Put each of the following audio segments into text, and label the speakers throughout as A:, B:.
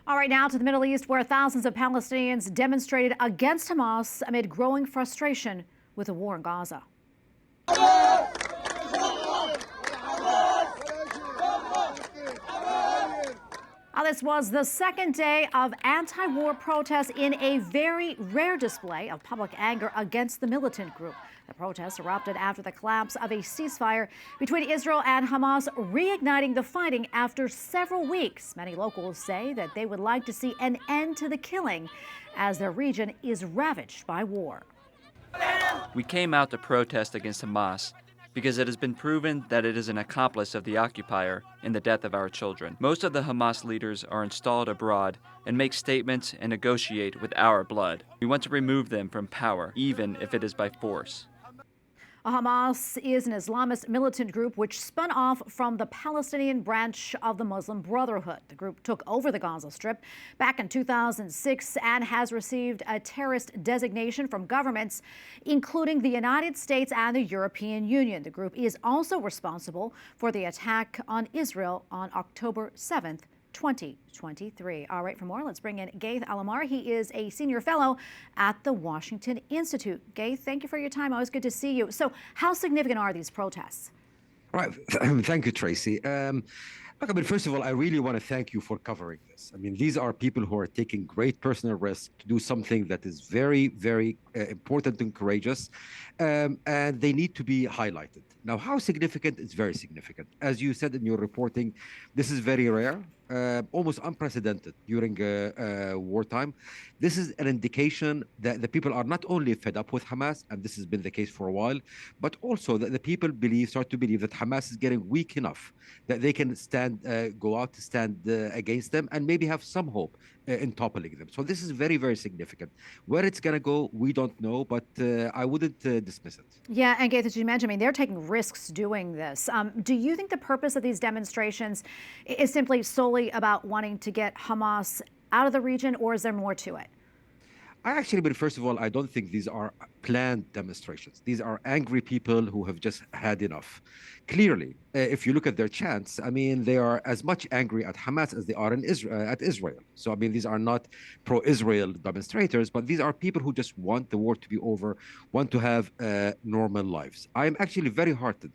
A: All right, now to the Middle East, where thousands of Palestinians demonstrated against Hamas amid growing frustration with the war in Gaza. This was the second day of anti-war protests in a very rare display of public anger against the militant group. The protests erupted after the collapse of a ceasefire between Israel and Hamas, reigniting the fighting after several weeks. Many locals say that they would like to see an end to the killing as their region is ravaged by war.
B: We came out to protest against Hamas because it has been proven that it is an accomplice of the occupier in the death of our children. Most of the Hamas leaders are installed abroad and make statements and negotiate with our blood. We want to remove them from power, even if it is by force.
A: Hamas is an Islamist militant group which spun off from the Palestinian branch of the Muslim Brotherhood. The group took over the Gaza Strip back in 2006 and has received a terrorist designation from governments, including the United States and the European Union. The group is also responsible for the attack on Israel on October 7th. 2023. All right, for more, let's bring in Ghaith al-Omari. He is a senior fellow at the Washington Institute. Ghaith, thank you for your time. Always good to see you. So how significant are these protests?
C: Right. Thank you, Tracy. Look, first of all, I really want to thank you for covering this. These are people who are taking great personal risk to do something that is very, very important and courageous, and they need to be highlighted. Now, how significant? It's very significant. As you said in your reporting, this is very rare, almost unprecedented during wartime. This is an indication that the people are not only fed up with Hamas, and this has been the case for a while, but also that the people start to believe that Hamas is getting weak enough that they can go out to stand against them and maybe have some hope in toppling them. So this is very, very significant. Where it's going to go, we don't know, but I wouldn't dismiss it.
A: Yeah, and Ghaith, as you mentioned, they're taking risks doing this. Do you think the purpose of these demonstrations is simply solely about wanting to get Hamas out of the region, or is there more to it?
C: First of all, I don't think these are planned demonstrations. These are angry people who have just had enough. Clearly, if you look at their chants, they are as much angry at Hamas as they are at Israel. So, these are not pro-Israel demonstrators, but these are people who just want the war to be over, want to have normal lives. I am actually very heartened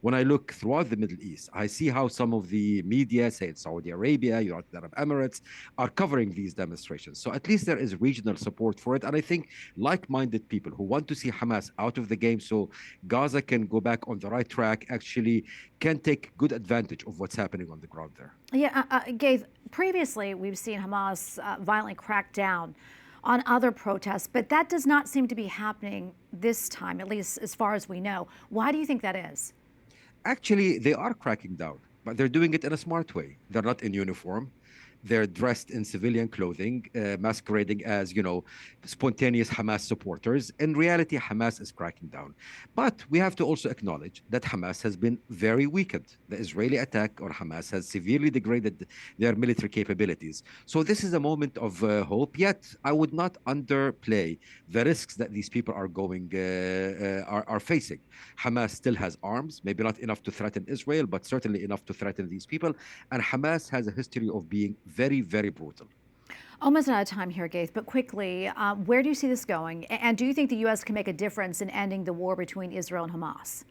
C: when I look throughout the Middle East. I see how some of the media, say in Saudi Arabia, United Arab Emirates, are covering these demonstrations. So at least there is regional support for it. And I think like-minded people who want to see Hamas out of the game so Gaza can go back on the right track actually can take good advantage of what's happening on the ground there.
A: Yeah, Ghaith, previously we've seen Hamas violently crack down on other protests, but that does not seem to be happening this time, at least as far as we know. Why do you think that is?
C: Actually, they are cracking down, but they're doing it in a smart way. They're not in uniform. They're dressed in civilian clothing, masquerading as, spontaneous Hamas supporters. In reality, Hamas is cracking down. But we have to also acknowledge that Hamas has been very weakened. The Israeli attack on Hamas has severely degraded their military capabilities. So this is a moment of hope. Yet, I would not underplay the risks that these people are facing. Hamas still has arms, maybe not enough to threaten Israel, but certainly enough to threaten these people. And Hamas has a history of being very, very brutal.
A: Almost out of time here, Ghaith, but quickly, where do you see this going? And do you think the U.S. can make a difference in ending the war between Israel and Hamas?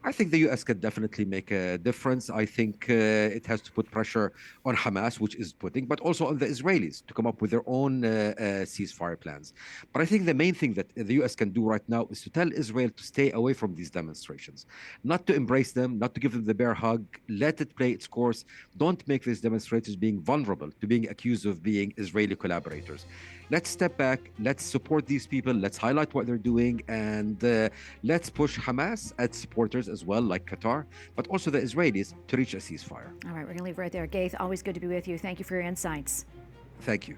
C: I think the U.S. can definitely make a difference. I think it has to put pressure on Hamas, which is putting, but also on the Israelis to come up with their own ceasefire plans. But I think the main thing that the U.S. can do right now is to tell Israel to stay away from these demonstrations, not to embrace them, not to give them the bear hug, let it play its course. Don't make these demonstrators being vulnerable to being accused of being Israeli collaborators. Let's step back, let's support these people, let's highlight what they're doing, and let's push Hamas as supporters as well, like Qatar, but also the Israelis to reach a ceasefire.
A: All right, we're going to leave right there. Ghaith, always good to be with you. Thank you for your insights.
C: Thank you.